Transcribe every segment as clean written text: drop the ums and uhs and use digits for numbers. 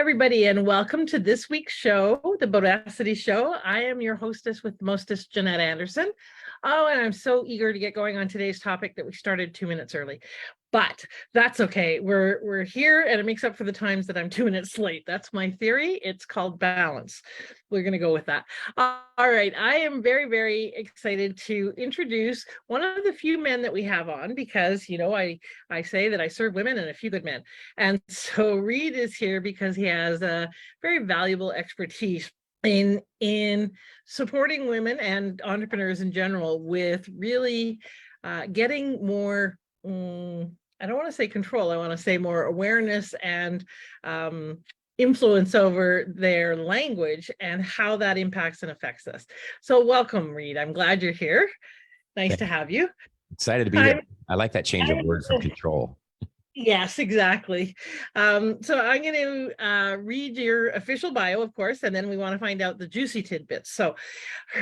everybody, and welcome to this week's show, the Bodacity Show. I am your hostess with mostest, Jeanette Anderson. Oh, and I'm so eager to get going on today's topic that we started 2 minutes early, but that's okay. We're here, and it makes up for the times that I'm 2 minutes late. That's my theory. It's called balance. We're going to go with that. All right. I am very, very excited to introduce one of the few men that we have on because, you know, I say that I serve women and a few good men. And so Reed is here because he has a very valuable expertise in supporting women and entrepreneurs in general with really getting more, I don't want to say control, I want to say more awareness and influence over their language and how that impacts and affects us. So welcome, Reed. I'm glad you're here. Nice to have you. Excited to be here. I like that change of word from control. Yes, exactly. So I'm going to read your official bio, of course, and then we want to find out the juicy tidbits. So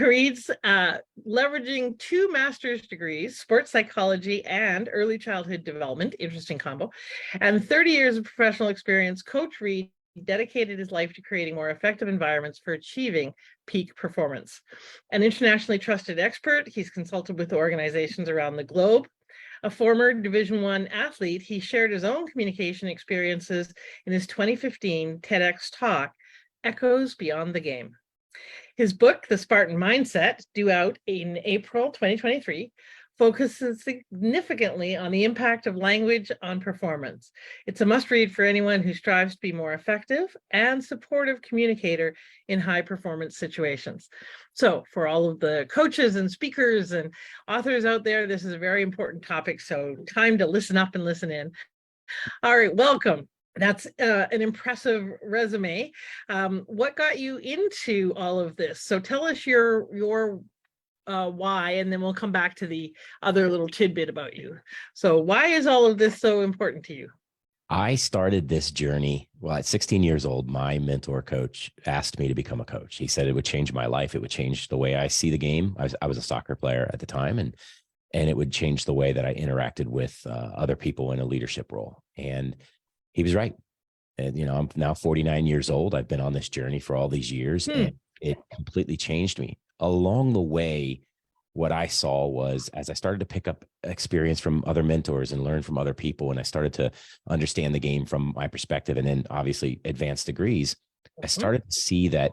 Reed's leveraging 2 master's degrees, sports psychology and early childhood development, interesting combo, and 30 years of professional experience. Coach Reed dedicated his life to creating more effective environments for achieving peak performance. An internationally trusted expert, he's consulted with organizations around the globe. A former Division I athlete, he shared his own communication experiences in his 2015 TEDx talk, Echoes Beyond the Game. His book, The Spartan Mindset, due out in April 2023, focuses significantly on the impact of language on performance. It's a must-read for anyone who strives to be more effective and supportive communicator in high-performance situations. So for all of the coaches and speakers and authors out there, this is a very important topic, so time to listen up and listen in. All right, welcome. That's an impressive resume. What got you into all of this? So tell us your why, and then we'll come back to the other little tidbit about you. So why is all of this so important to you? I started this journey, well, at 16 years old, my mentor coach asked me to become a coach. He said it would change my life. It would change the way I see the game. I was a soccer player at the time, and it would change the way that I interacted with other people in a leadership role. And he was right. And, you know, I'm now 49 years old. I've been on this journey for all these years, and it completely changed me. Along the way, what I saw was, as I started to pick up experience from other mentors and learn from other people, and I started to understand the game from my perspective, and then obviously advanced degrees, I started to see that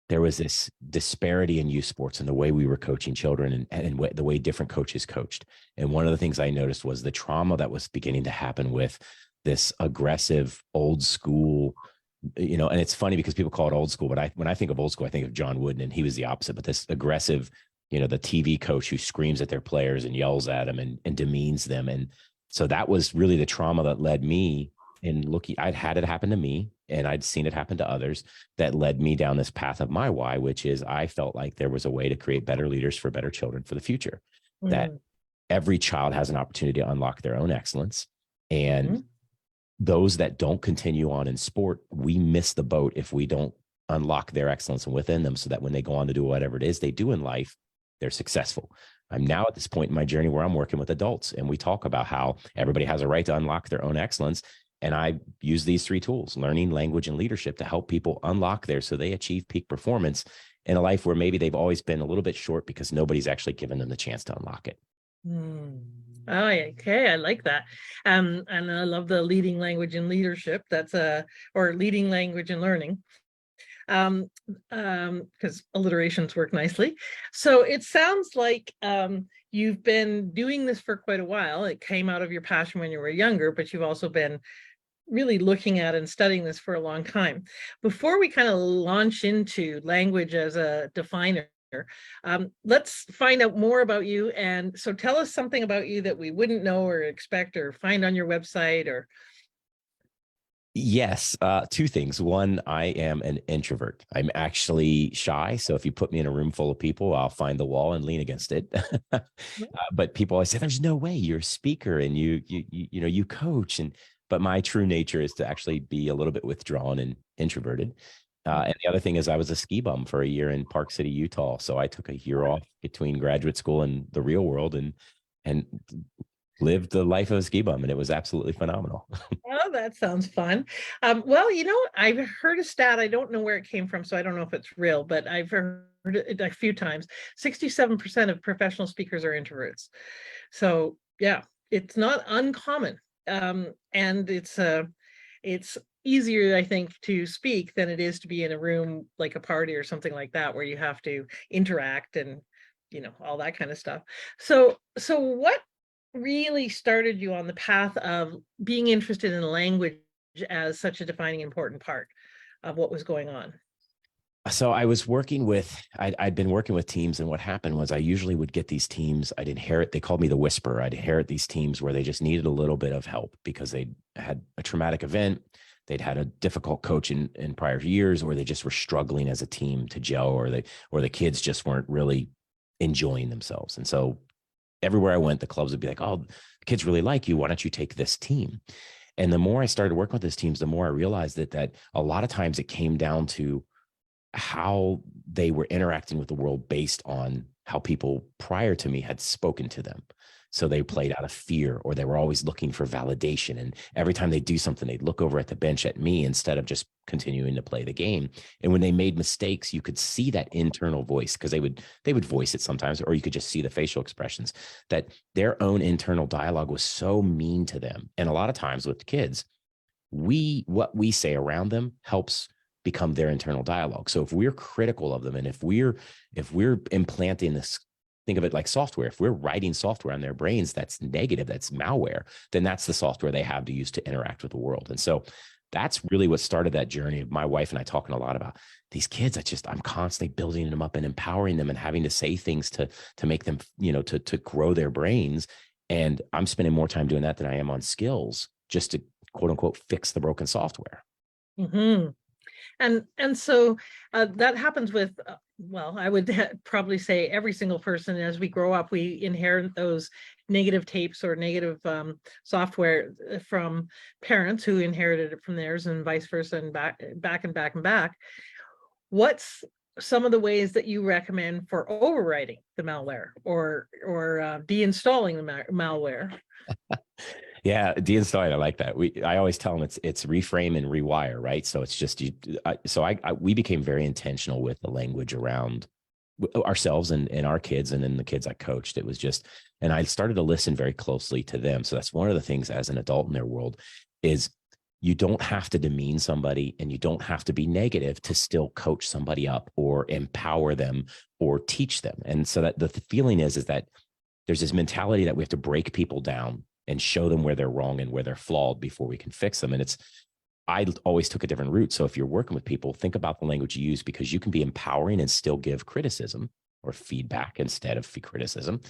there was this disparity in youth sports and the way we were coaching children and the way different coaches coached. And one of the things I noticed was the trauma that was beginning to happen with this aggressive, old school, you know, and it's funny because people call it old school, but when I think of old school, I think of John Wooden, and he was the opposite, but this aggressive, you know, the TV coach who screams at their players and yells at them and demeans them. And so that was really the trauma that led me in looking. I'd had it happen to me, and I'd seen it happen to others, that led me down this path of my why, which is I felt like there was a way to create better leaders for better children for the future, that every child has an opportunity to unlock their own excellence. And those that don't continue on in sport, we miss the boat if we don't unlock their excellence within them, so that when they go on to do whatever it is they do in life, they're successful. I'm now at this point in my journey where I'm working with adults, and we talk about how everybody has a right to unlock their own excellence. And I use these 3 tools, learning, language, and leadership, to help people unlock theirs so they achieve peak performance in a life where maybe they've always been a little bit short because nobody's actually given them the chance to unlock it. Oh, okay. I like that. And I love the leading language and leadership. That's or leading language and learning. Because alliterations work nicely. So it sounds like you've been doing this for quite a while. It came out of your passion when you were younger, but you've also been really looking at and studying this for a long time. Before we kind of launch into language as a definer, let's find out more about you. And so tell us something about you that we wouldn't know or expect or find on your website or. Yes. 2 things. One, I am an introvert. I'm actually shy. So if you put me in a room full of people, I'll find the wall and lean against it. But people always say, there's no way, you're a speaker and you coach. But my true nature is to actually be a little bit withdrawn and introverted. And the other thing is I was a ski bum for a year in Park City, Utah. So I took a year off between graduate school and the real world, and lived the life of a ski bum, and it was absolutely phenomenal. Oh, that sounds fun. Well, I've heard a stat. I don't know where it came from, so I don't know if it's real, but I've heard it a few times. 67% of professional speakers are introverts. So yeah, it's not uncommon. And it's easier, I think, to speak than it is to be in a room like a party or something like that, where you have to interact and all that kind of stuff. So what really started you on the path of being interested in language as such a defining important part of what was going on? So I was working with, I'd been working with teams, and what happened was I usually would get these teams, I'd inherit, they called me the whisperer. I'd inherit these teams where they just needed a little bit of help because they had a traumatic event, they'd had a difficult coach in prior years, or they just were struggling as a team to gel, or the kids just weren't really enjoying themselves. And so everywhere I went, the clubs would be like, oh, the kids really like you. Why don't you take this team? And the more I started working with these teams, the more I realized that a lot of times it came down to how they were interacting with the world based on how people prior to me had spoken to them. So they played out of fear, or they were always looking for validation. And every time they do something, they'd look over at the bench at me instead of just continuing to play the game. And when they made mistakes, you could see that internal voice, because they would voice it sometimes, or you could just see the facial expressions, that their own internal dialogue was so mean to them. And a lot of times with the kids, what we say around them helps become their internal dialogue. So if we're critical of them, and if we're implanting this, think of it like software. If we're writing software on their brains that's negative, that's malware, then that's the software they have to use to interact with the world. And so that's really what started that journey of my wife and I talking a lot about these kids. I'm constantly building them up and empowering them and having to say things to make them, to grow their brains. And I'm spending more time doing that than I am on skills, just to quote unquote fix the broken software. Mm-hmm. And so that happens with, well, I would probably say every single person. As we grow up, we inherit those negative tapes or negative software from parents who inherited it from theirs, and vice versa, and back. What's some of the ways that you recommend for overwriting the malware, or deinstalling the malware? Yeah, deinstalling. I like that. I always tell them it's reframe and rewire, right? So it's just you. We became very intentional with the language around ourselves and our kids, and then the kids I coached. It was just, and I started to listen very closely to them. So that's one of the things as an adult in their world is you don't have to demean somebody, and you don't have to be negative to still coach somebody up or empower them or teach them. And so that the feeling is that there's this mentality that we have to break people down and show them where they're wrong and where they're flawed before we can fix them. And I always took a different route. So if you're working with people, think about the language you use, because you can be empowering and still give criticism or feedback instead of criticism.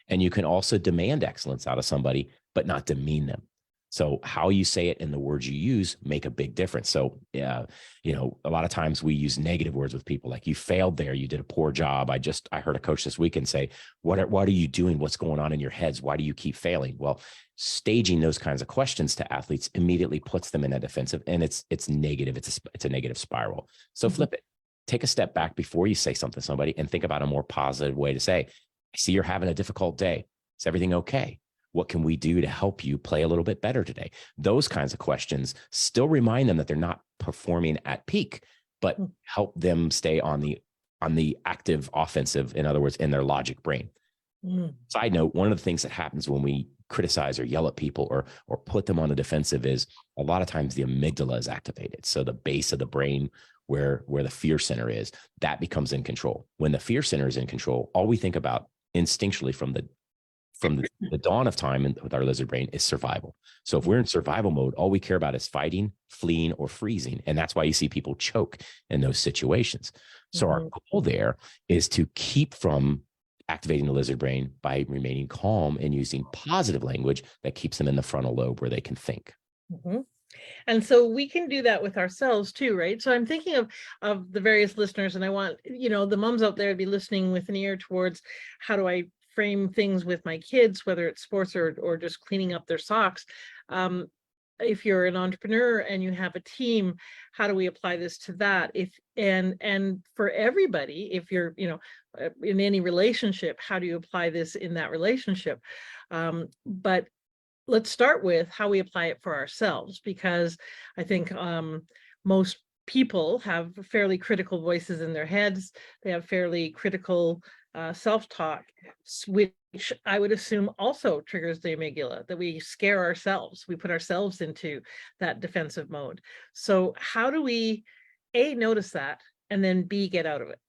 And you can also demand excellence out of somebody, but not demean them. So how you say it and the words you use make a big difference. So yeah, a lot of times we use negative words with people, like you failed there, you did a poor job. I heard a coach this weekend say, what are you doing? What's going on in your heads? Why do you keep failing? Well, staging those kinds of questions to athletes immediately puts them in a defensive, and it's negative. It's a negative spiral. So flip it. Take a step back before you say something to somebody and think about a more positive way to say, I see you're having a difficult day. Is everything okay? What can we do to help you play a little bit better today? Those kinds of questions still remind them that they're not performing at peak, but help them stay on the active offensive, in other words, in their logic brain. Side note, one of the things that happens when we criticize or yell at people or put them on the defensive is a lot of times the amygdala is activated. So the base of the brain where the fear center is, that becomes in control. When the fear center is in control, all we think about instinctually from the dawn of time with our lizard brain is survival. So if we're in survival mode, all we care about is fighting, fleeing, or freezing. And that's why you see people choke in those situations. So our goal there is to keep from activating the lizard brain by remaining calm and using positive language that keeps them in the frontal lobe where they can think. And so we can do that with ourselves too, right? So I'm thinking of the various listeners, and I want, the moms out there to be listening with an ear towards, how do I frame things with my kids, whether it's sports or just cleaning up their socks. If you're an entrepreneur and you have a team, how do we apply this to that? And for everybody, if you're, in any relationship, how do you apply this in that relationship? But let's start with how we apply it for ourselves, because I think most people have fairly critical voices in their heads. They have fairly critical self-talk, which I would assume also triggers the amygdala, that we scare ourselves. We put ourselves into that defensive mode. So how do we, A, notice that, and then B, get out of it?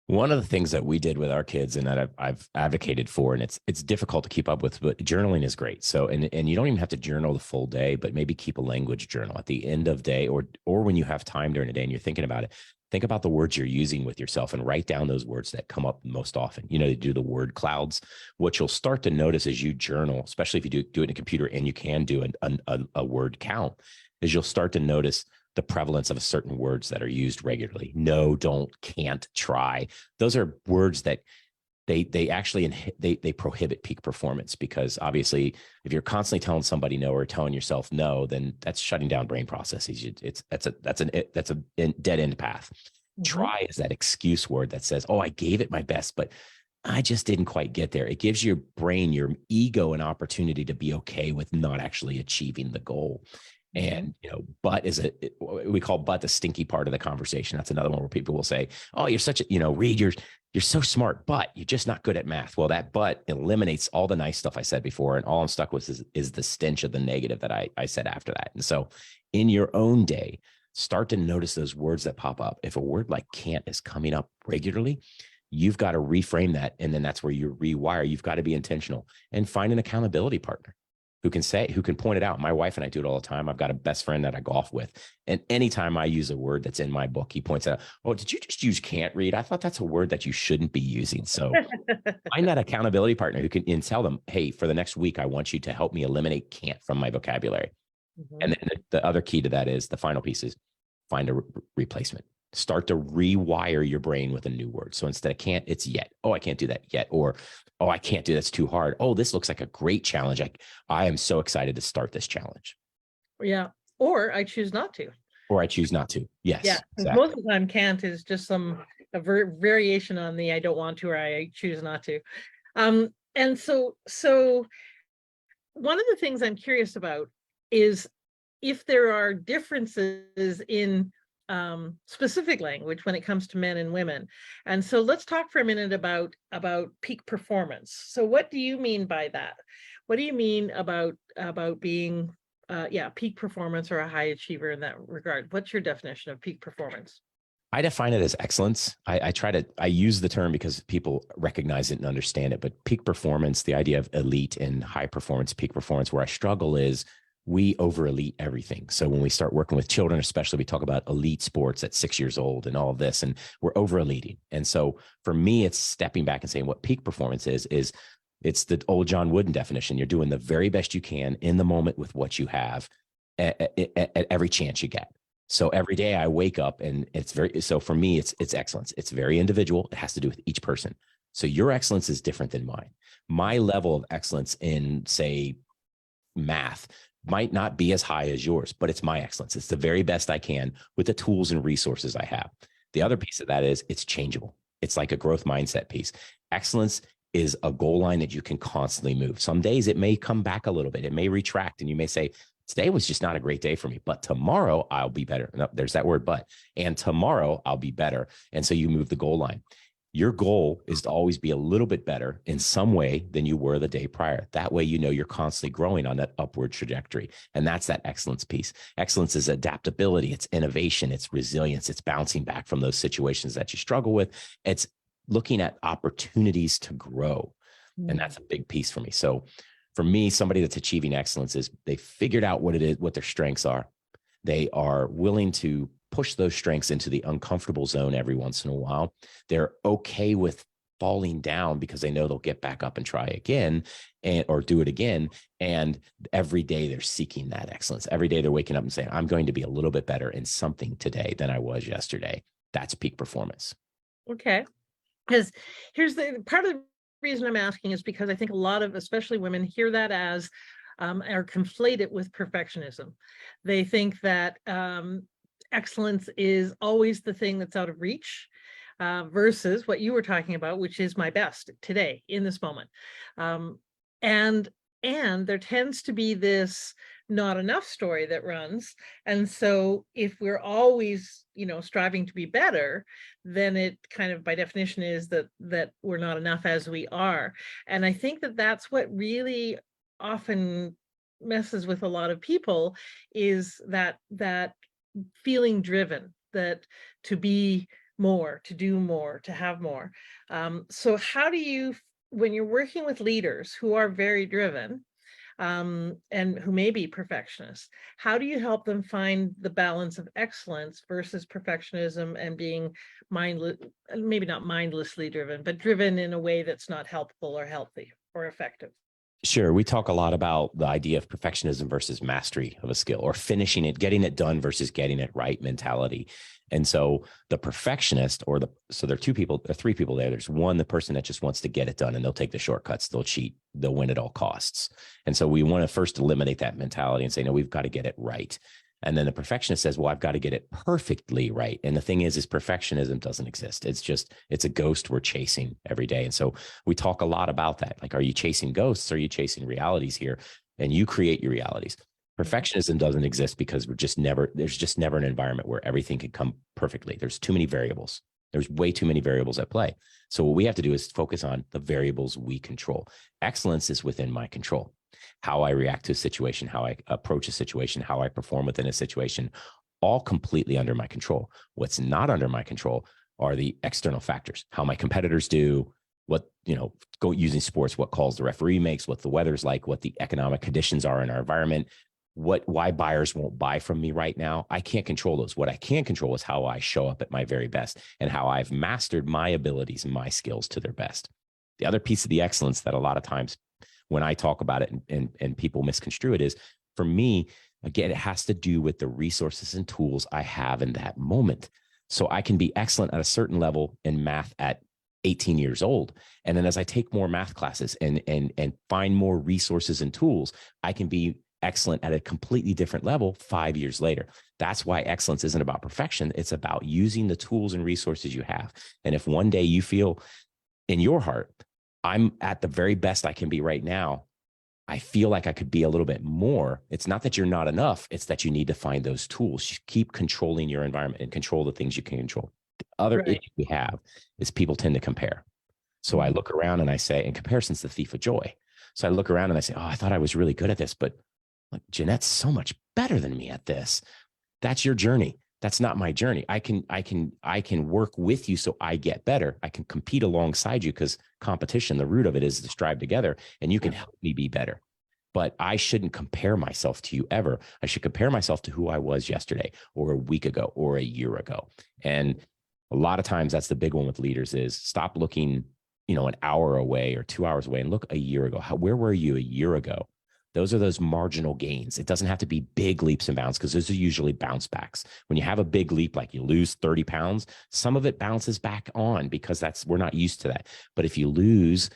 One of the things that we did with our kids and that I've advocated for, and it's difficult to keep up with, but journaling is great. So, and you don't even have to journal the full day, but maybe keep a language journal at the end of day, or when you have time during the day and you're thinking about it, think about the words you're using with yourself and write down those words that come up most often. You know, you do the word clouds. What you'll start to notice as you journal, especially if you do it in a computer and you can do a word count, is you'll start to notice the prevalence of certain words that are used regularly. No, don't, can't, try. Those are words that they actually they prohibit peak performance, because obviously if you're constantly telling somebody no or telling yourself no, then that's shutting down brain processes. That's a dead end path. Mhm. Try is that excuse word that says, oh, I gave it my best, but I just didn't quite get there. It gives your brain, your ego, an opportunity to be okay with not actually achieving the goal. And, but we call but the stinky part of the conversation. That's another one where people will say, oh, you're such a, Reed, you're so smart, but you're just not good at math. Well, that but eliminates all the nice stuff I said before. And all I'm stuck with is the stench of the negative that I said after that. And so in your own day, start to notice those words that pop up. If a word like can't is coming up regularly, you've got to reframe that. And then that's where you rewire. You've got to be intentional and find an accountability partner who can point it out. My wife and I do it all the time. I've got a best friend that I golf with. And anytime I use a word that's in my book, he points out, oh, did you just use can't read? I thought that's a word that you shouldn't be using. So find that accountability partner who can and tell them, hey, for the next week, I want you to help me eliminate can't from my vocabulary. And then the other key to that is the final piece is find a replacement. Start to rewire your brain with a new word. So instead of can't, it's yet. Oh, I can't do that yet. Or, oh, I can't do that's too hard. Oh, this looks like a great challenge. I am so excited to start this challenge. Yeah. Or I choose not to. Or I choose not to. Yes. Yeah. Exactly. Most of the time can't is just a variation on the I don't want to, or I choose not to. And so one of the things I'm curious about is if there are differences in specific language when it comes to men and women. And so let's talk for a minute about peak performance. So what do you mean by that? What do you mean about being peak performance or a high achiever in that regard? What's your definition of peak performance? I define it as excellence. I use the term because people recognize it and understand it, but peak performance, the idea of elite and high performance, peak performance, where I struggle is we over elite everything. So when we start working with children, especially, we talk about elite sports at 6 years old and all of this, and we're over eliting. And so for me, it's stepping back and saying what peak performance is it's the old John Wooden definition. You're doing the very best you can in the moment with what you have at every chance you get. So every day I wake up and so for me, it's excellence. It's very individual. It has to do with each person. So your excellence is different than mine. My level of excellence in, say, math might not be as high as yours, but it's my excellence. It's the very best I can with the tools and resources I have. The other piece of that is it's changeable. It's like a growth mindset piece. Excellence is a goal line that you can constantly move. Some days it may come back a little bit. It may retract and you may say, today was just not a great day for me, but tomorrow I'll be better. No, there's that word, but, and tomorrow I'll be better. And so you move the goal line. Your goal is to always be a little bit better in some way than you were the day prior. That way, you're constantly growing on that upward trajectory. And that's that excellence piece. Excellence is adaptability. It's innovation. It's resilience. It's bouncing back from those situations that you struggle with. It's looking at opportunities to grow. And that's a big piece for me. So for me, somebody that's achieving excellence is they figured out what it is, what their strengths are. They are willing to push those strengths into the uncomfortable zone every once in a while. They're okay with falling down because they know they'll get back up and try again or do it again. And every day they're seeking that excellence. Every day they're waking up and saying, I'm going to be a little bit better in something today than I was yesterday. That's peak performance. Okay. Because here's the part of the reason I'm asking is because I think a lot of, especially women, hear that as or conflate it with perfectionism. They think that excellence is always the thing that's out of reach versus what you were talking about, which is my best today in this moment. And And there tends to be this not enough story that runs. And so if we're always, striving to be better, then it kind of by definition is that we're not enough as we are. And I think that that's what really often messes with a lot of people, is that feeling driven, that to be more, to do more, to have more. So how do you, when you're working with leaders who are very driven, and who may be perfectionists, how do you help them find the balance of excellence versus perfectionism and being mindless, maybe not mindlessly driven, but driven in a way that's not helpful or healthy or effective? Sure. We talk a lot about the idea of perfectionism versus mastery of a skill, or finishing it, getting it done versus getting it right mentality. And so the perfectionist, so there are three people there. There's one, the person that just wants to get it done, and they'll take the shortcuts, they'll cheat, they'll win at all costs. And so we want to first eliminate that mentality and say, no, we've got to get it right. And then the perfectionist says, well, I've got to get it perfectly right. And the thing is perfectionism doesn't exist. It's a ghost we're chasing every day. And so we talk a lot about that. Like, are you chasing ghosts? Or are you chasing realities here? And you create your realities. Perfectionism doesn't exist because there's just never an environment where everything can come perfectly. There's too many variables. There's way too many variables at play. So what we have to do is focus on the variables we control. Excellence is within my control. How I react to a situation, how I approach a situation, how I perform within a situation, all completely under my control. What's not under my control are the external factors, how my competitors do, what, using sports, what calls the referee makes, what the weather's like, what the economic conditions are in our environment, why buyers won't buy from me right now. I can't control those. What I can control is how I show up at my very best and how I've mastered my abilities and my skills to their best. The other piece of the excellence that a lot of times when I talk about it and people misconstrue it is, for me, again, it has to do with the resources and tools I have in that moment. So I can be excellent at a certain level in math at 18 years old. And then as I take more math classes and find more resources and tools, I can be excellent at a completely different level 5 years later. That's why excellence isn't about perfection. It's about using the tools and resources you have. And if one day you feel in your heart, I'm at the very best I can be right now, I feel like I could be a little bit more. It's not that you're not enough. It's that you need to find those tools. You keep controlling your environment and control the things you can control. The other issue we have is people tend to compare. So I look around and I say, and comparison's the thief of joy. So I look around and I say, oh, I thought I was really good at this, but like, Jeanette's so much better than me at this. That's your journey. That's not my journey. I can work with you so I get better. I can compete alongside you, because competition, the root of it is to strive together, and you can help me be better. But I shouldn't compare myself to you ever. I should compare myself to who I was yesterday or a week ago or a year ago. And a lot of times that's the big one with leaders is stop looking, an hour away or 2 hours away and look a year ago. Where were you a year ago? Those are those marginal gains. It doesn't have to be big leaps and bounds, because those are usually bounce backs. When you have a big leap, like you lose 30 pounds, some of it bounces back on because we're not used to that. But if you lose,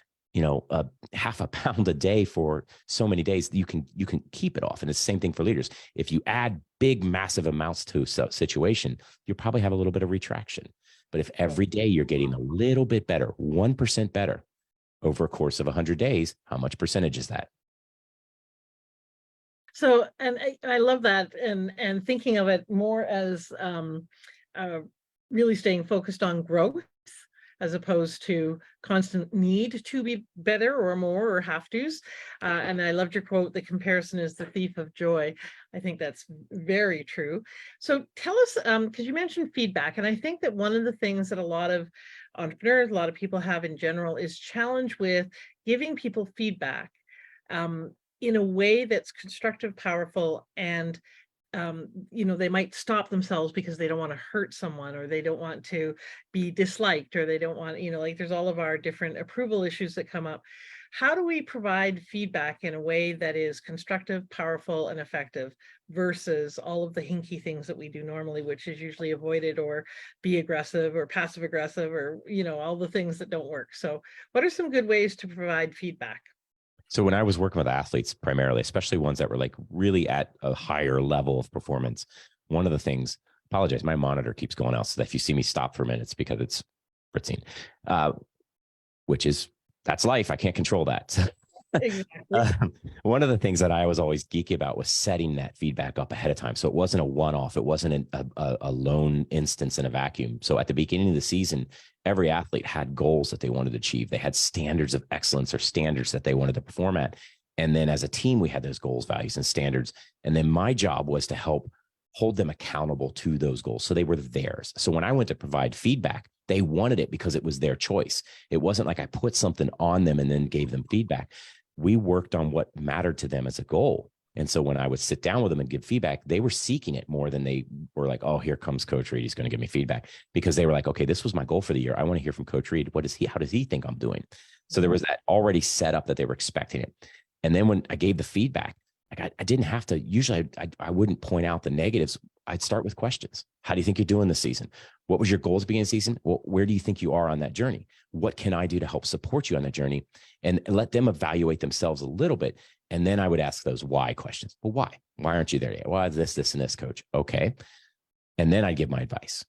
half a pound a day for so many days, you can keep it off. And it's the same thing for leaders. If you add big, massive amounts to a situation, you'll probably have a little bit of retraction. But if every day you're getting a little bit better, 1% better over a course of 100 days, how much percentage is that? So, and I love that, and thinking of it more as really staying focused on growth as opposed to constant need to be better or more or have tos. And I loved your quote, the comparison is the thief of joy. I think that's very true. So tell us, because you mentioned feedback, and I think that one of the things that a lot of entrepreneurs, a lot of people have in general is challenge with giving people feedback in a way that's constructive, powerful, and they might stop themselves because they don't want to hurt someone, or they don't want to be disliked, or they don't want, like there's all of our different approval issues that come up. How do we provide feedback in a way that is constructive, powerful, and effective versus all of the hinky things that we do normally, which is usually avoided or be aggressive or passive aggressive, or, all the things that don't work. So what are some good ways to provide feedback? So when I was working with athletes primarily, especially ones that were like really at a higher level of performance, one of the things, apologize, my monitor keeps going out. So that if you see me stop for a minute, it's because it's fritzing, that's life. I can't control that. Exactly. One of the things that I was always geeky about was setting that feedback up ahead of time. So it wasn't a one-off. It wasn't a lone instance in a vacuum. So at the beginning of the season, every athlete had goals that they wanted to achieve. They had standards of excellence or standards that they wanted to perform at. And then as a team, we had those goals, values, and standards. And then my job was to help hold them accountable to those goals. So they were theirs. So when I went to provide feedback, they wanted it because it was their choice. It wasn't like I put something on them and then gave them feedback. We worked on what mattered to them as a goal. And so when I would sit down with them and give feedback, they were seeking it more than they were like, oh, here comes Coach Reed. He's going to give me feedback, because they were like, okay, this was my goal for the year. I want to hear from Coach Reed. How does he think I'm doing? So there was that already set up that they were expecting it. And then when I gave the feedback, like I didn't have to, usually I wouldn't point out the negatives. I'd start with questions. How do you think you're doing this season? What was your goals at the beginning of the season? Well, where do you think you are on that journey? What can I do to help support you on that journey? And let them evaluate themselves a little bit. And then I would ask those why questions. Well, why? Why aren't you there yet? Why is this, and this, coach? Okay. And then I'd give my advice.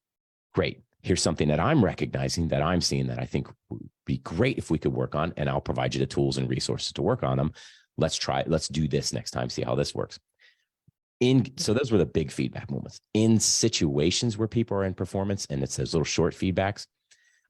Great. Here's something that I'm recognizing, that I'm seeing, that I think would be great if we could work on, and I'll provide you the tools and resources to work on them. Let's do this next time, see how this works. So those were the big feedback moments. In situations where people are in performance and it's those little short feedbacks,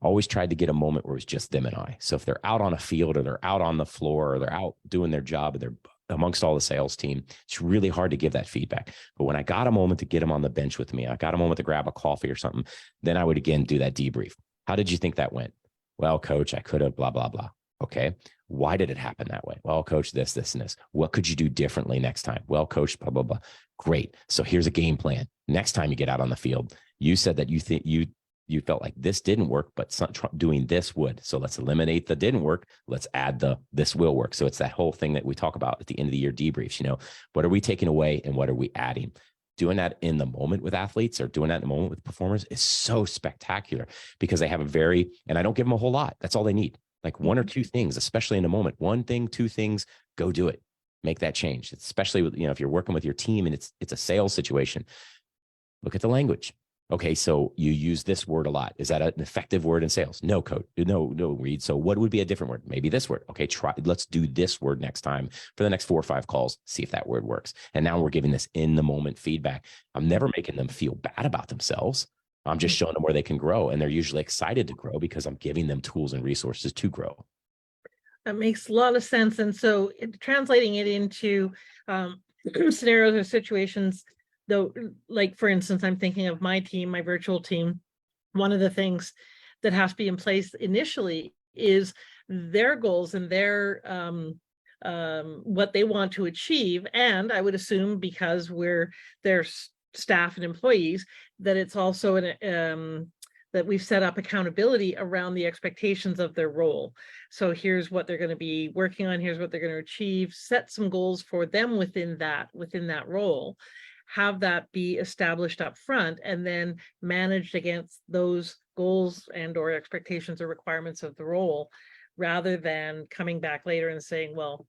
I always tried to get a moment where it was just them and I. So if they're out on a field, or they're out on the floor, or they're out doing their job, and they're amongst all the sales team, it's really hard to give that feedback. But when I got a moment to get them on the bench with me, I got a moment to grab a coffee or something, then I would again do that debrief. How did you think that went? Well, coach, I could have blah, blah, blah. Okay. Why did it happen that way? Well, coach, this, and this. What could you do differently next time? Well, coach, blah, blah, blah. Great. So here's a game plan. Next time you get out on the field, you said that you think you felt like this didn't work, but doing this would. So let's eliminate the didn't work. Let's add this will work. So it's that whole thing that we talk about at the end of the year debriefs. What are we taking away and what are we adding? Doing that in the moment with athletes, or doing that in the moment with performers, is so spectacular, because they have and I don't give them a whole lot. That's all they need. Like one or two things, especially in the moment. One thing, two things, go do it. Make that change. Especially with, if you're working with your team and it's a sales situation, look at the language. Okay, so you use this word a lot. Is that an effective word in sales? No, coach. No, Reed. So what would be a different word? Maybe this word. Okay, let's do this word next time for the next 4 or 5 calls. See if that word works. And now we're giving this in the moment feedback. I'm never making them feel bad about themselves. I'm just showing them where they can grow, and they're usually excited to grow because I'm giving them tools and resources to grow. That makes a lot of sense. And so translating it into scenarios or situations, though, like for instance, I'm thinking of my team, my virtual team. One of the things that has to be in place initially is their goals and their what they want to achieve. And I would assume, because we're their staff and employees, that it's also that we've set up accountability around the expectations of their role. So here's what they're going to be working on. Here's what they're going to achieve. Set some goals for them within that role. Have that be established up front, and then managed against those goals and or expectations or requirements of the role, rather than coming back later and saying, well,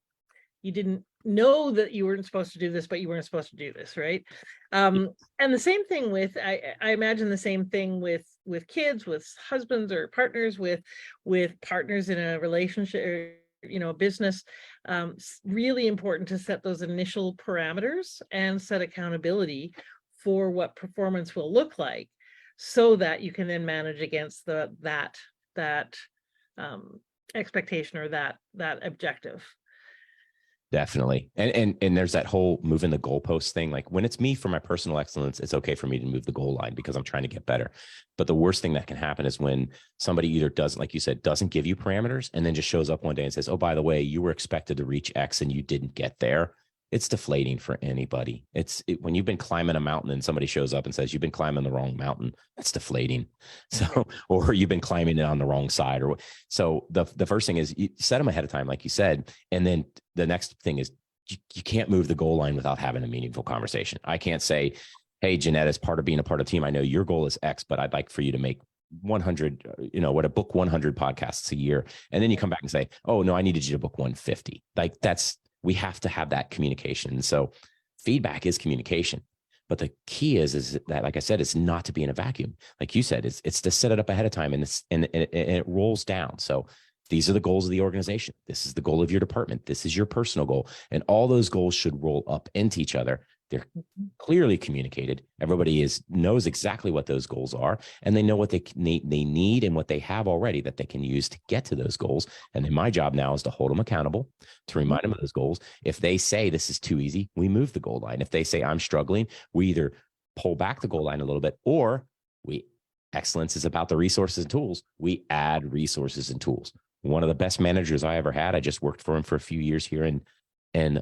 you didn't know that you weren't supposed to do this, but you weren't supposed to do this, right? And the same thing with, I imagine the same thing with kids, with husbands or partners, with partners in a relationship, or business. Really important to set those initial parameters and set accountability for what performance will look like, so that you can then manage against that expectation or that objective. Definitely. And there's that whole moving the goalpost thing. Like when it's me for my personal excellence, it's okay for me to move the goal line because I'm trying to get better. But the worst thing that can happen is when somebody either doesn't, like you said, doesn't give you parameters, and then just shows up one day and says, oh, by the way, you were expected to reach X and you didn't get there. It's deflating for anybody. When you've been climbing a mountain and somebody shows up and says, you've been climbing the wrong mountain, that's deflating. So, or you've been climbing it on the wrong side. So the first thing is you set them ahead of time, like you said. And then the next thing is you can't move the goal line without having a meaningful conversation. I can't say, hey, Jeanette, as part of being a part of the team, I know your goal is X, but I'd like for you to make 100, book 100 podcasts a year. And then you come back and say, oh no, I needed you to book 150. Like we have to have that communication. And so feedback is communication. But the key is that, like I said, it's not to be in a vacuum. Like you said, it's to set it up ahead of time, and it rolls down. So these are the goals of the organization. This is the goal of your department. This is your personal goal. And all those goals should roll up into each other. They're clearly communicated. Everybody knows exactly what those goals are, and they know what they need and what they have already that they can use to get to those goals. And then my job now is to hold them accountable, to remind them of those goals. If they say this is too easy, we move the goal line. If they say I'm struggling, we either pull back the goal line a little bit, or excellence is about the resources and tools. We add resources and tools. One of the best managers I ever had, I just worked for him for a few years here and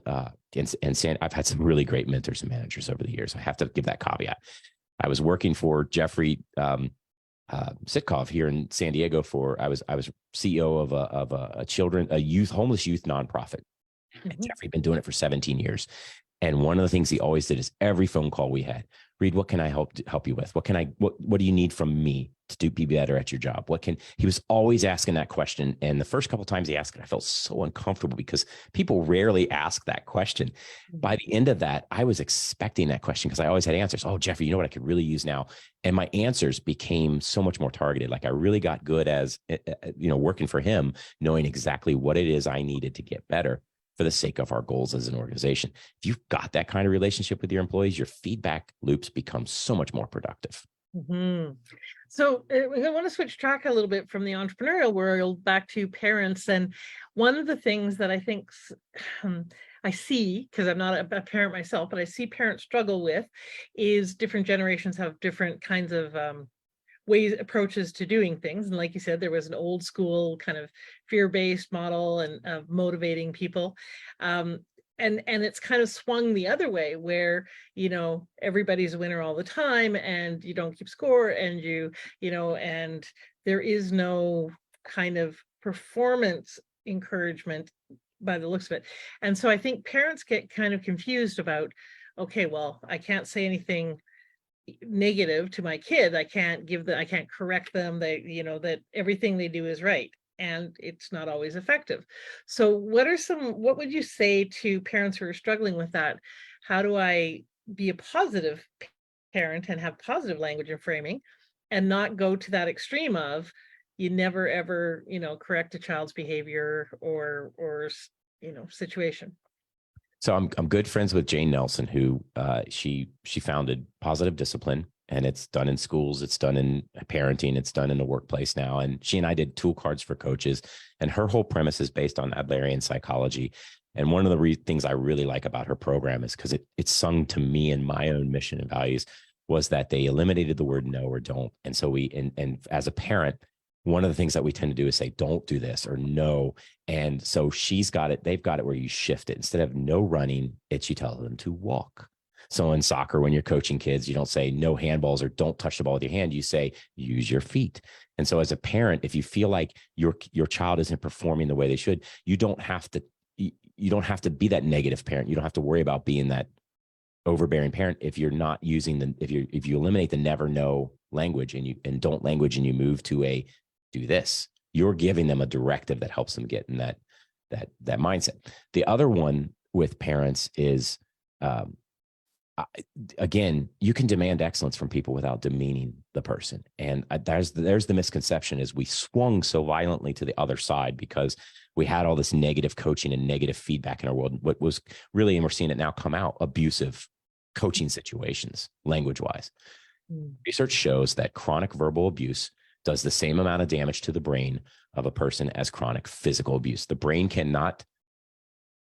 I've had some really great mentors and managers over the years. I have to give that caveat. I was working for Jeffrey Sitkov here in San Diego I was CEO of a homeless youth nonprofit. And Jeffrey had been doing it for 17 years. And one of the things he always did is every phone call we had, Reed, what can I help you with? What do you need from me to be better at your job? He was always asking that question. And the first couple of times he asked it, I felt so uncomfortable because people rarely ask that question. By the end of that, I was expecting that question because I always had answers. Oh, Jeffrey, you know what I could really use now? And my answers became so much more targeted. Like I really got good as, working for him, knowing exactly what it is I needed to get better for the sake of our goals as an organization. If you've got that kind of relationship with your employees, your feedback loops become so much more productive. So I want to switch track a little bit from the entrepreneurial world back to parents. And one of the things that I think I see, because I'm not a parent myself, but I see parents struggle with is different generations have different kinds of approaches to doing things. And like you said, there was an old school kind of fear-based model and of motivating people. And it's kind of swung the other way where, everybody's a winner all the time and you don't keep score and and there is no kind of performance encouragement by the looks of it. And so I think parents get kind of confused about, okay, well, I can't say anything negative to my kid. I can't correct them. That everything they do is right. And it's not always effective. So what would you say to parents who are struggling with that? How do I be a positive parent and have positive language and framing and not go to that extreme of you never ever, correct a child's behavior or situation? So I'm good friends with Jane Nelson, who she founded Positive Discipline, and it's done in schools, it's done in parenting, it's done in the workplace now. And she and I did tool cards for coaches, and her whole premise is based on Adlerian psychology. And one of the things I really like about her program is because it's sung to me and my own mission and values was that they eliminated the word no or don't. And so and as a parent, one of the things that we tend to do is say, don't do this or no. And so they've got it where you shift it. Instead of no running, you tell them to walk. So in soccer, when you're coaching kids, you don't say no handballs or don't touch the ball with your hand. You say, use your feet. And so as a parent, if you feel like your child isn't performing the way they should, you don't have to be that negative parent. You don't have to worry about being that overbearing parent if you're not using if you eliminate the never no language and don't language and you move to a do this, you're giving them a directive that helps them get in that mindset. The other one with parents is, again, you can demand excellence from people without demeaning the person. And there's the misconception is we swung so violently to the other side because we had all this negative coaching and negative feedback in our world. What was really, and we're seeing it now come out, abusive coaching situations, language-wise. Research shows that chronic verbal abuse does the same amount of damage to the brain of a person as chronic physical abuse. The brain cannot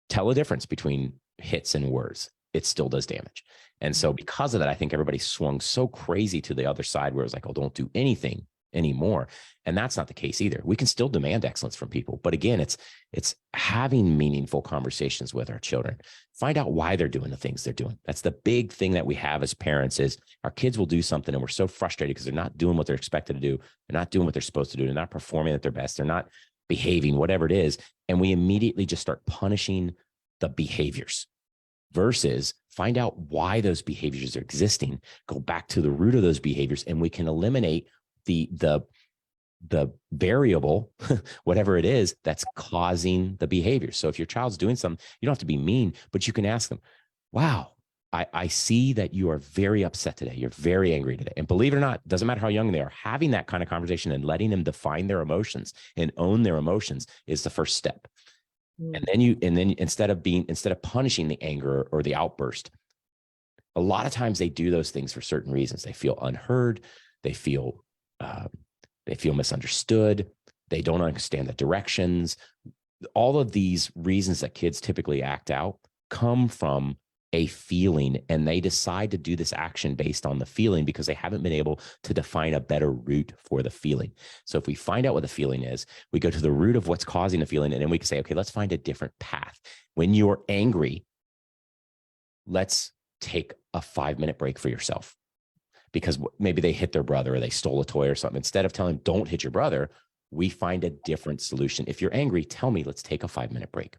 tell a difference between hits and words. It still does damage. And so because of that, I think everybody swung so crazy to the other side where it's like, oh, don't do anything anymore. And that's not the case either. We can still demand excellence from people. But again, it's having meaningful conversations with our children. Find out why they're doing the things they're doing. That's the big thing that we have as parents is our kids will do something and we're so frustrated because they're not doing what they're expected to do. They're not doing what they're supposed to do. They're not performing at their best. They're not behaving, whatever it is. And we immediately just start punishing the behaviors versus find out why those behaviors are existing, go back to the root of those behaviors, and we can eliminate the variable, whatever it is, that's causing the behavior. So if your child's doing something, you don't have to be mean, but you can ask them, wow, I see that you are very upset today. You're very angry today. And believe it or not, doesn't matter how young they are, having that kind of conversation and letting them define their emotions and own their emotions is the first step. And then instead of punishing the anger or the outburst, a lot of times they do those things for certain reasons. They feel unheard. They feel misunderstood. They don't understand the directions. All of these reasons that kids typically act out come from a feeling, and they decide to do this action based on the feeling because they haven't been able to define a better root for the feeling. So if we find out what the feeling is, we go to the root of what's causing the feeling, and then we can say, okay, let's find a different path. When you're angry, let's take a 5-minute break for yourself, because maybe they hit their brother or they stole a toy or something. Instead of telling them, don't hit your brother, we find a different solution. If you're angry, tell me, let's take a 5-minute break.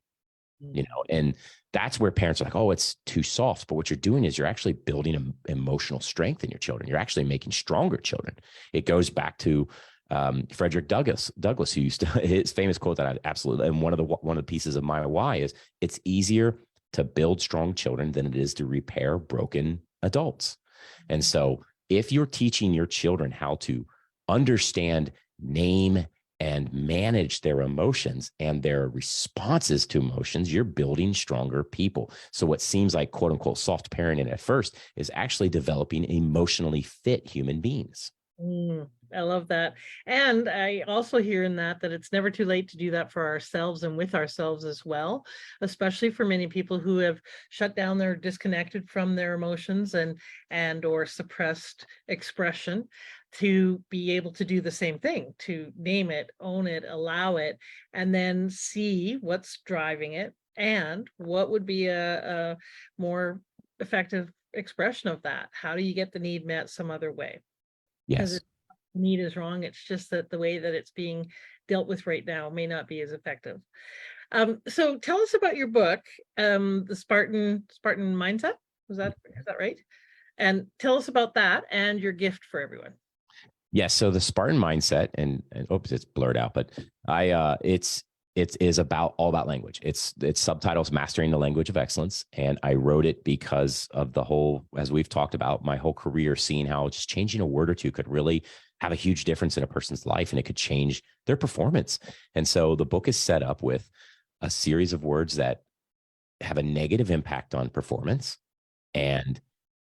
And that's where parents are like, oh, it's too soft. But what you're doing is you're actually building emotional strength in your children. You're actually making stronger children. It goes back to Frederick Douglass, who used to, his famous quote that I absolutely, and one of the pieces of my why is, it's easier to build strong children than it is to repair broken adults. And so if you're teaching your children how to understand, name, and manage their emotions and their responses to emotions, you're building stronger people. So what seems like quote unquote soft parenting at first is actually developing emotionally fit human beings. I love that. And I also hear in that it's never too late to do that for ourselves and with ourselves as well, especially for many people who have shut down, they're disconnected from their emotions and or suppressed expression, to be able to do the same thing, to name it, own it, allow it, and then see what's driving it and what would be a more effective expression of that. How do you get the need met some other way? Because Yes. need is wrong. It's just that the way that it's being dealt with right now may not be as effective. So tell us about your book, the Spartan Mindset. Is that right? And tell us about that and your gift for everyone. Yes. So the Spartan mindset, and oops, it's blurred out, but it is all about language. Its subtitles, Mastering the Language of Excellence. And I wrote it because of the whole, as we've talked about, my whole career, seeing how just changing a word or two could really have a huge difference in a person's life, and it could change their performance. And so the book is set up with a series of words that have a negative impact on performance, and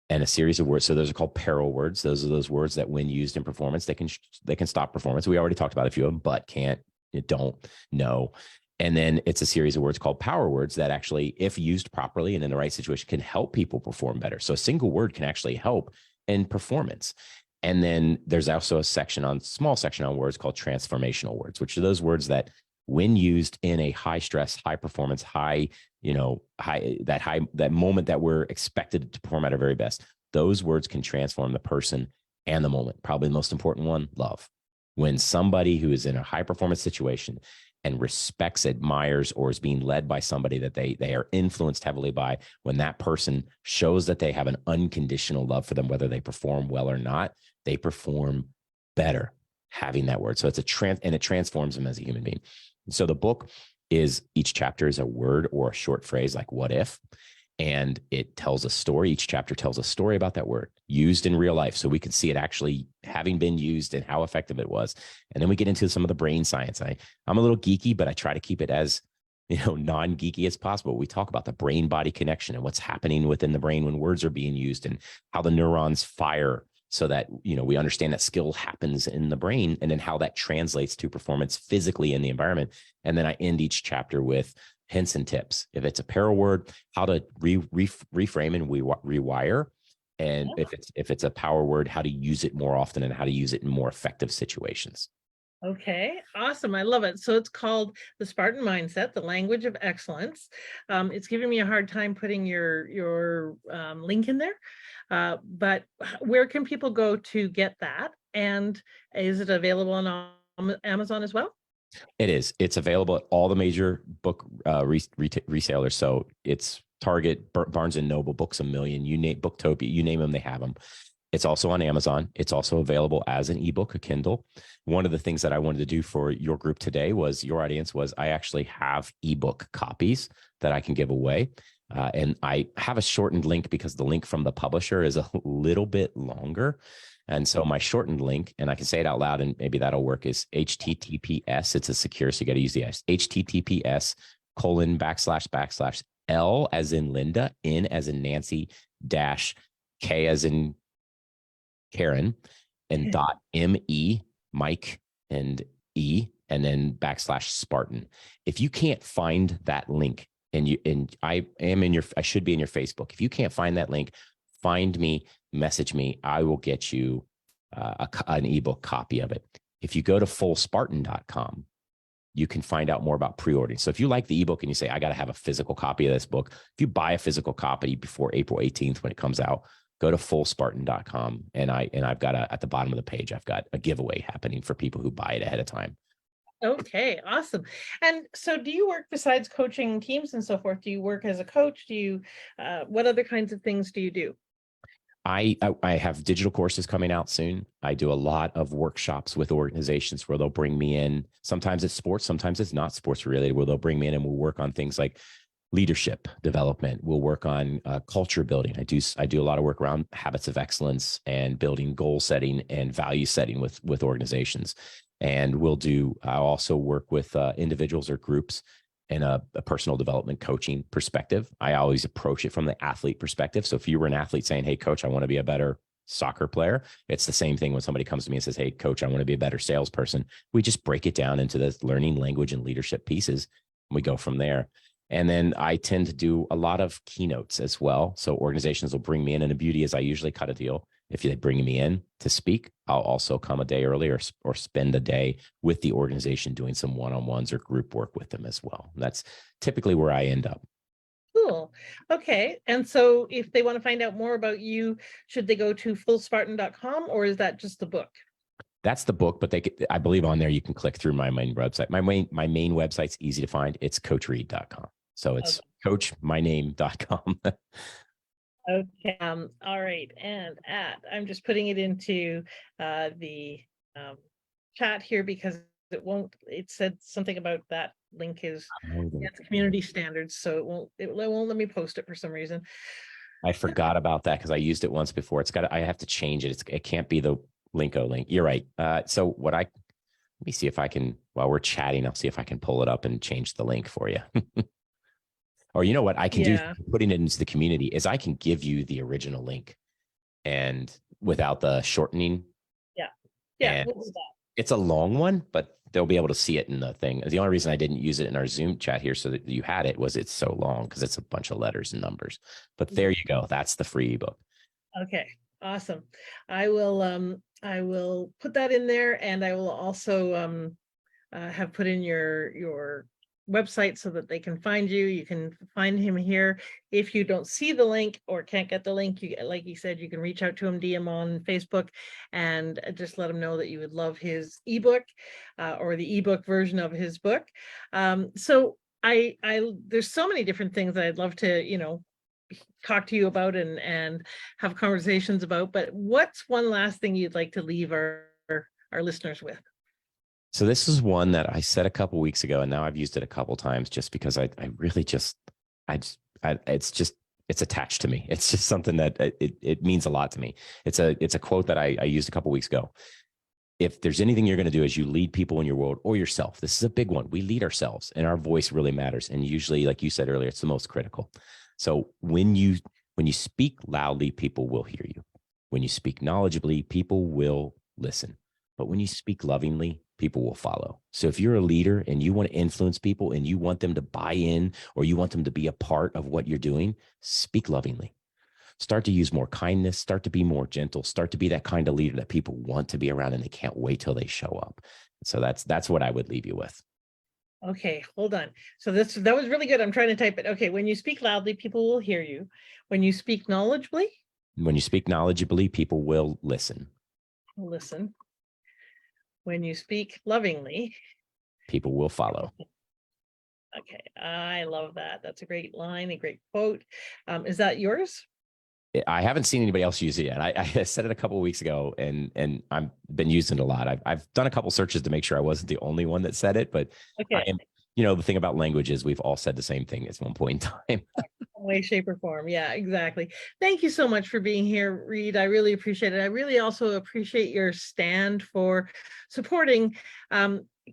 a series of words. So those are called peril words. Those are those words that when used in performance, they can stop performance. We already talked about a few of them: but, can't, don't, no. And then it's a series of words called power words that actually, if used properly and in the right situation, can help people perform better. So a single word can actually help in performance. And then there's also a small section on words called transformational words, which are those words that when used in a high stress, high performance, that moment that we're expected to perform at our very best, those words can transform the person and the moment. Probably the most important one, love. When somebody who is in a high performance situation and respects, admires, or is being led by somebody that they are influenced heavily by, when that person shows that they have an unconditional love for them, whether they perform well or not, they perform better having that word. So it's and it transforms them as a human being. So the book is, each chapter is a word or a short phrase, like what if, and it tells a story. Each chapter tells a story about that word used in real life, so we can see it actually having been used and how effective it was. And then we get into some of the brain science. I'm a little geeky, but I try to keep it as non-geeky as possible. We talk about the brain-body connection and what's happening within the brain when words are being used, and how the neurons fire, so that we understand that skill happens in the brain, and then how that translates to performance physically in the environment. And then I end each chapter with hints and tips. If it's a peril word, how to reframe and rewire. And if it's a power word, how to use it more often and how to use it in more effective situations. Okay, awesome. I love it. So it's called The Spartan Mindset, the Language of Excellence. It's giving me a hard time putting your link in there, but where can people go to get that? And is it available on Amazon as well? It is. It's available at all the major book resellers. So it's Target, Barnes and Noble, Books A Million, you name, Booktopia, you name them, they have them. It's also on Amazon. It's also available as an ebook, a Kindle. One of the things that I wanted to do for your group today, was your audience, was I actually have ebook copies that I can give away. And I have a shortened link because the link from the publisher is a little bit longer. And so my shortened link, and I can say it out loud and maybe that'll work, is HTTPS. It's a secure, so you got to use the S. HTTPS:// L as in Linda, N as in Nancy, dash K as in Karen, and dot ME, Mike, and E, and then / Spartan. If you can't find that link, and I should be in your Facebook. If you can't find that link, find me, message me. I will get you an ebook copy of it. If you go to fullspartan.com, you can find out more about pre-ordering. So if you like the ebook and you say, I got to have a physical copy of this book, if you buy a physical copy before April 18th when it comes out, go to fullspartan.com. And I've got at the bottom of the page, I've got a giveaway happening for people who buy it ahead of time. Okay, awesome. And so do you work besides coaching teams and so forth? Do you work as a coach? Do you, what other kinds of things do you do? I have digital courses coming out soon. I do a lot of workshops with organizations where they'll bring me in. Sometimes it's sports, sometimes it's not sports related, where they'll bring me in and we'll work on things like leadership development. We'll work on culture building. I do a lot of work around habits of excellence and building goal setting and value setting with organizations. And I'll also work with individuals or groups in a personal development coaching perspective. I always approach it from the athlete perspective. So if you were an athlete saying, hey, coach, I want to be a better soccer player, it's the same thing when somebody comes to me and says, hey, coach, I want to be a better salesperson. We just break it down into the learning, language, and leadership pieces. And we go from there. And then I tend to do a lot of keynotes as well. So organizations will bring me in, and the beauty is I usually cut a deal. If they bring me in to speak, I'll also come a day early or spend a day with the organization doing some one-on-ones or group work with them as well. And that's typically where I end up. Cool. Okay. And so if they want to find out more about you, should they go to fullspartan.com, or is that just the book? That's the book, but I believe on there you can click through my main website. My main website's easy to find. It's coachreed.com. So it's coachmyname.com. Okay. All right. And I'm just putting it into the chat here because it said something about that link is against community standards. So it won't let me post it for some reason. I forgot about that because I used it once before. I have to change it. It can't be the Linko link. You're right. So let me see if I can, while we're chatting, I'll see if I can pull it up and change the link for you. Or you know what I can do, putting it into the community, is I can give you the original link and without the shortening. Yeah. What was that? It's a long one, but they'll be able to see it in the thing. The only reason I didn't use it in our Zoom chat here so that you had it was it's so long because it's a bunch of letters and numbers. But there you go. That's the free ebook. Okay. Awesome. I will put that in there, and I will also have put in your website so that they can find you. You can find him here. If you don't see the link or can't get the link, like you said, you can reach out to him, DM on Facebook, and just let him know that you would love his ebook or the ebook version of his book. So there's so many different things that I'd love to, talk to you about and have conversations about, but what's one last thing you'd like to leave our listeners with? So this is one that I said a couple of weeks ago, and now I've used it a couple of times just because I really it's attached to me. It's just something that it means a lot to me. It's a quote that I used a couple of weeks ago. If there's anything you're going to do as you lead people in your world or yourself, this is a big one. We lead ourselves, and our voice really matters. And usually, like you said earlier, it's the most critical. So when you speak loudly, people will hear you. When you speak knowledgeably, people will listen. But when you speak lovingly, people will follow. So if you're a leader and you want to influence people and you want them to buy in or you want them to be a part of what you're doing, speak lovingly. Start to use more kindness, start to be more gentle, start to be that kind of leader that people want to be around and they can't wait till they show up. So that's what I would leave you with. Okay, hold on. So that was really good. I'm trying to type it. Okay, when you speak loudly, people will hear you. When you speak knowledgeably? When you speak knowledgeably, people will listen. Listen. When you speak lovingly, people will follow. Okay, I love that. That's a great line, a great quote. Is that yours? I haven't seen anybody else use it yet. I said it a couple of weeks ago, and I've been using it a lot. I've done a couple searches to make sure I wasn't the only one that said it, but okay. I am. The thing about language is we've all said the same thing at one point in time. way, shape, or form. Yeah, exactly. Thank you so much for being here, Reed. I really appreciate it. I really also appreciate your stand for supporting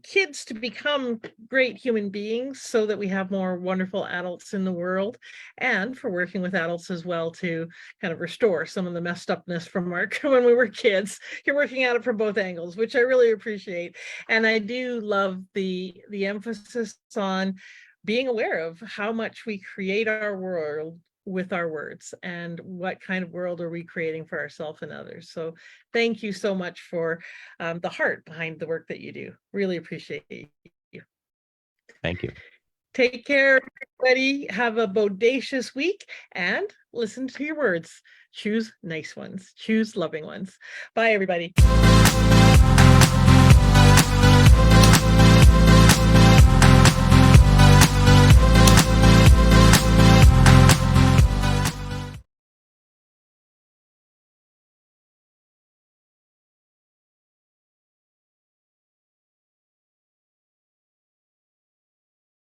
kids to become great human beings so that we have more wonderful adults in the world, and for working with adults as well to kind of restore some of the messed upness from our when we were kids. You're working at it from both angles, which I really appreciate. And I do love the emphasis on being aware of how much we create our world with our words, and what kind of world are we creating for ourselves and others. So thank you so much for the heart behind the work that you do. Really appreciate you. Thank you. Take care, everybody. Have a bodacious week, and listen to your words. Choose nice ones. Choose loving ones. Bye, everybody.